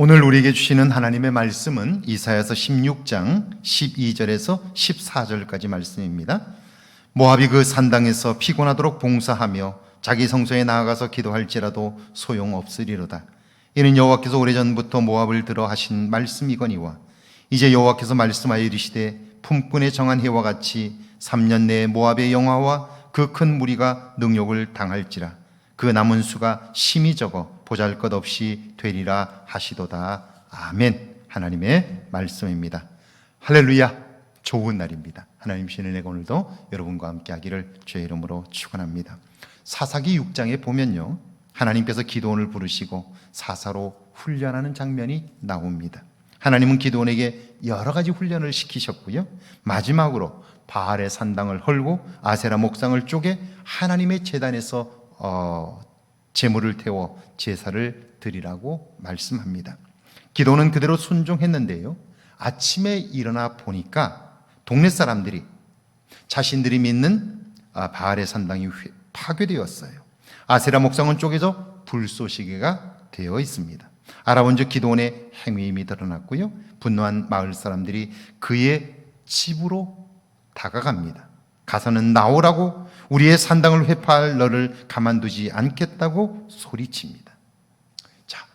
오늘 우리에게 주시는 하나님의 말씀은 이사야서 16장 12절에서 14절까지 말씀입니다. 모압이 그 산당에서 피곤하도록 봉사하며 자기 성소에 나아가서 기도할지라도 소용없으리로다. 이는 여호와께서 오래전부터 모압을 들어 하신 말씀이거니와 이제 여호와께서 말씀하여 이르시되 품꾼의 정한 해와 같이 3년 내에 모압의 영화와 그 큰 무리가 능욕을 당할지라. 그 남은 수가 심히 적어 보잘것없이 되리라 하시도다. 아멘. 하나님의 말씀입니다. 할렐루야. 좋은 날입니다. 하나님 신을 내가 오늘도 여러분과 함께 하기를 주의 이름으로 축원합니다. 사사기 6장에 보면요, 하나님께서 기드온을 부르시고 사사로 훈련하는 장면이 나옵니다. 하나님은 기드온에게 여러 가지 훈련을 시키셨고요, 마지막으로 바알의 산당을 헐고 아세라 목상을 쪼개 하나님의 제단에서 제물을 태워 제사를 드리라고 말씀합니다. 기도는 그대로 순종했는데요, 아침에 일어나 보니까 동네 사람들이 자신들이 믿는 바알의 산당이 파괴되었어요. 아세라 목상은 쪼개져 불쏘시개가 되어 있습니다. 알아본즉 기도원의 행위임이 드러났고요, 분노한 마을 사람들이 그의 집으로 다가갑니다. 가서는 나오라고, 우리의 산당을 회파할 너를 가만두지 않겠다고 소리칩니다. 자,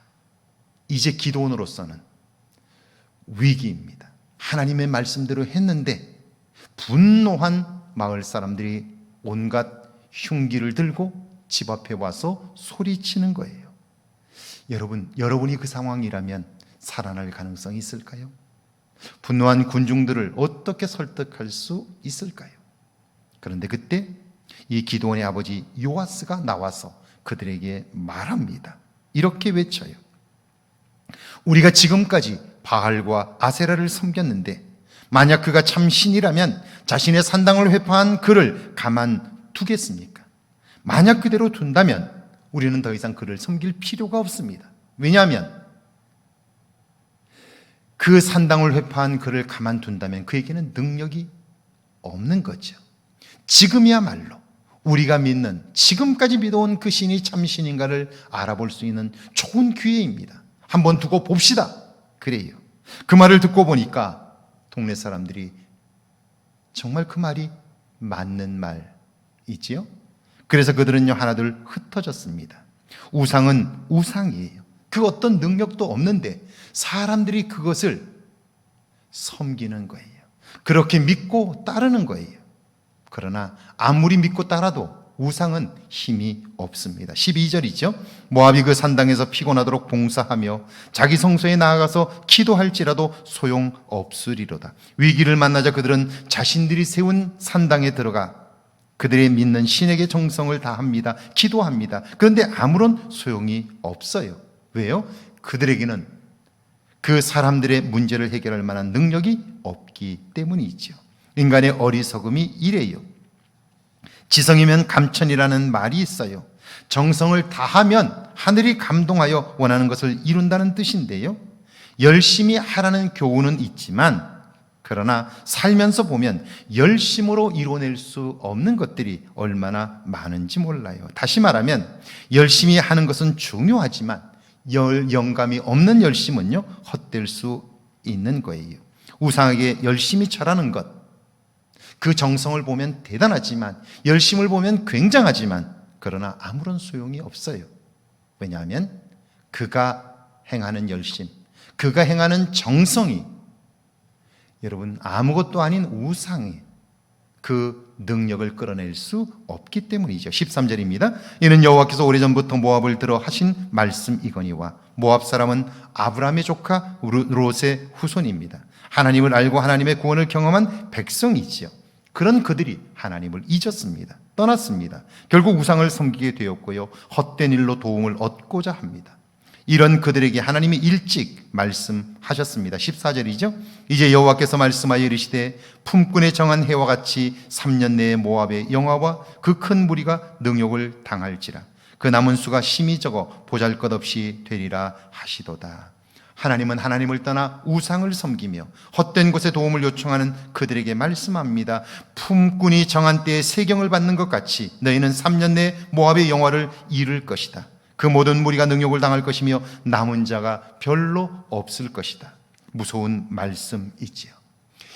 이제 기도원으로서는 위기입니다. 하나님의 말씀대로 했는데 분노한 마을 사람들이 온갖 흉기를 들고 집 앞에 와서 소리치는 거예요. 여러분이 그 상황이라면 살아날 가능성이 있을까요? 분노한 군중들을 어떻게 설득할 수 있을까요? 그런데 그때 이 기드온의 아버지 요아스가 나와서 그들에게 말합니다. 이렇게 외쳐요. 우리가 지금까지 바알과 아세라를 섬겼는데 만약 그가 참 신이라면 자신의 산당을 회파한 그를 가만두겠습니까? 만약 그대로 둔다면 우리는 더 이상 그를 섬길 필요가 없습니다. 왜냐하면 그 산당을 회파한 그를 가만둔다면 그에게는 능력이 없는 거죠. 지금이야말로 우리가 믿는, 지금까지 믿어온 그 신이 참 신인가를 알아볼 수 있는 좋은 기회입니다. 한번 두고 봅시다. 그래요. 그 말을 듣고 보니까 동네 사람들이 정말 그 말이 맞는 말이지요. 그래서 그들은요 하나둘 흩어졌습니다. 우상은 우상이에요. 그 어떤 능력도 없는데 사람들이 그것을 섬기는 거예요. 그렇게 믿고 따르는 거예요. 그러나 아무리 믿고 따라도 우상은 힘이 없습니다. 12절이죠. 모압이 그 산당에서 피곤하도록 봉사하며 자기 성소에 나아가서 기도할지라도 소용없으리로다. 위기를 만나자 그들은 자신들이 세운 산당에 들어가 그들의 믿는 신에게 정성을 다합니다. 기도합니다. 그런데 아무런 소용이 없어요. 왜요? 그들에게는 그 사람들의 문제를 해결할 만한 능력이 없기 때문이죠. 인간의 어리석음이 이래요. 지성이면 감천이라는 말이 있어요. 정성을 다하면 하늘이 감동하여 원하는 것을 이룬다는 뜻인데요, 열심히 하라는 교훈은 있지만 그러나 살면서 보면 열심으로 이뤄낼 수 없는 것들이 얼마나 많은지 몰라요. 다시 말하면 열심히 하는 것은 중요하지만 영감이 없는 열심은요 헛될 수 있는 거예요. 우상에게 열심히 절하는 것, 그 정성을 보면 대단하지만, 열심을 보면 굉장하지만 그러나 아무런 소용이 없어요. 왜냐하면 그가 행하는 열심, 그가 행하는 정성이 여러분 아무것도 아닌 우상의 그 능력을 끌어낼 수 없기 때문이죠. 13절입니다. 이는 여호와께서 오래전부터 모압을 들어 하신 말씀이거니와 모압 사람은 아브라함의 조카 롯의 후손입니다. 하나님을 알고 하나님의 구원을 경험한 백성이지요. 그런 그들이 하나님을 잊었습니다. 떠났습니다. 결국 우상을 섬기게 되었고요, 헛된 일로 도움을 얻고자 합니다. 이런 그들에게 하나님이 일찍 말씀하셨습니다. 14절이죠. 이제 여호와께서 말씀하여 이르시되 품꾼의 정한 해와 같이 3년 내에 모압의 영화와 그 큰 무리가 능욕을 당할지라. 그 남은 수가 심히 적어 보잘것없이 되리라 하시도다. 하나님은 하나님을 떠나 우상을 섬기며 헛된 곳에 도움을 요청하는 그들에게 말씀합니다. 품꾼이 정한 때에 세경을 받는 것 같이 너희는 3년 내에 모압의 영화를 이룰 것이다. 그 모든 무리가 능욕을 당할 것이며 남은 자가 별로 없을 것이다. 무서운 말씀이지요.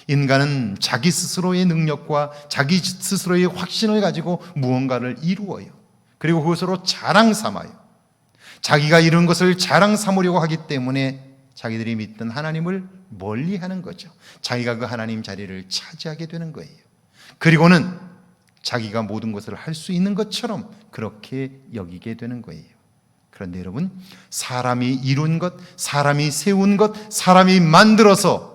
인간은 자기 스스로의 능력과 자기 스스로의 확신을 가지고 무언가를 이루어요. 그리고 그것으로 자랑 삼아요. 자기가 이룬 것을 자랑 삼으려고 하기 때문에 자기들이 믿던 하나님을 멀리하는 거죠. 자기가 그 하나님 자리를 차지하게 되는 거예요. 그리고는 자기가 모든 것을 할 수 있는 것처럼 그렇게 여기게 되는 거예요. 그런데 여러분, 사람이 이룬 것, 사람이 세운 것, 사람이 만들어서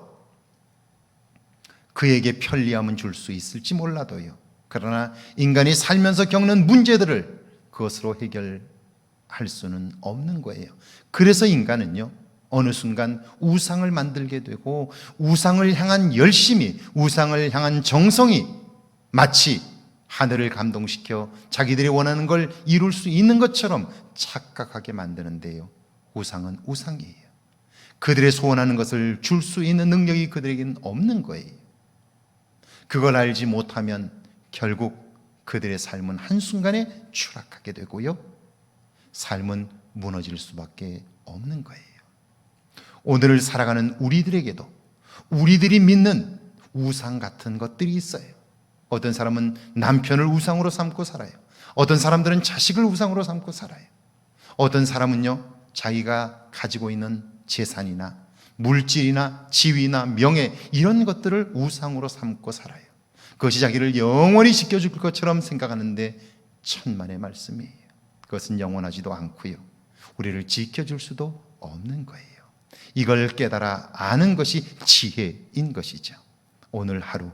그에게 편리함은 줄 수 있을지 몰라도요. 그러나 인간이 살면서 겪는 문제들을 그것으로 해결할 수는 없는 거예요. 그래서 인간은요, 어느 순간 우상을 만들게 되고 우상을 향한 열심이, 우상을 향한 정성이 마치 하늘을 감동시켜 자기들이 원하는 걸 이룰 수 있는 것처럼 착각하게 만드는데요. 우상은 우상이에요. 그들의 소원하는 것을 줄 수 있는 능력이 그들에게는 없는 거예요. 그걸 알지 못하면 결국 그들의 삶은 한순간에 추락하게 되고요. 삶은 무너질 수밖에 없는 거예요. 오늘을 살아가는 우리들에게도 우리들이 믿는 우상 같은 것들이 있어요. 어떤 사람은 남편을 우상으로 삼고 살아요. 어떤 사람들은 자식을 우상으로 삼고 살아요. 어떤 사람은요, 자기가 가지고 있는 재산이나 물질이나 지위나 명예, 이런 것들을 우상으로 삼고 살아요. 그것이 자기를 영원히 지켜줄 것처럼 생각하는데 천만의 말씀이에요. 그것은 영원하지도 않고요, 우리를 지켜줄 수도 없는 거예요. 이걸 깨달아 아는 것이 지혜인 것이죠. 오늘 하루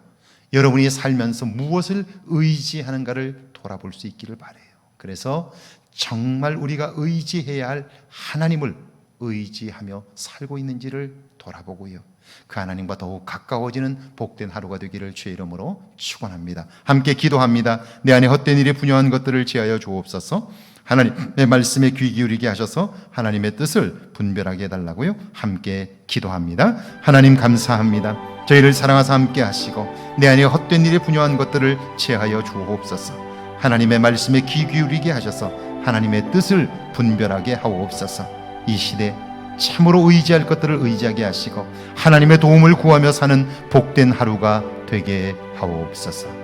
여러분이 살면서 무엇을 의지하는가를 돌아볼 수 있기를 바라요. 그래서 정말 우리가 의지해야 할 하나님을 의지하며 살고 있는지를 돌아보고요, 그 하나님과 더욱 가까워지는 복된 하루가 되기를 주의 이름으로 축원합니다. 함께 기도합니다. 내 안에 헛된 일에 분요한 것들을 제하여 주옵소서. 하나님의 말씀에 귀 기울이게 하셔서 하나님의 뜻을 분별하게 해달라고요, 함께 기도합니다. 하나님 감사합니다. 저희를 사랑하사 함께 하시고 내 안에 헛된 일에 분요한 것들을 제하여 주옵소서. 하나님의 말씀에 귀 기울이게 하셔서 하나님의 뜻을 분별하게 하옵소서. 이 시대 참으로 의지할 것들을 의지하게 하시고 하나님의 도움을 구하며 사는 복된 하루가 되게 하옵소서.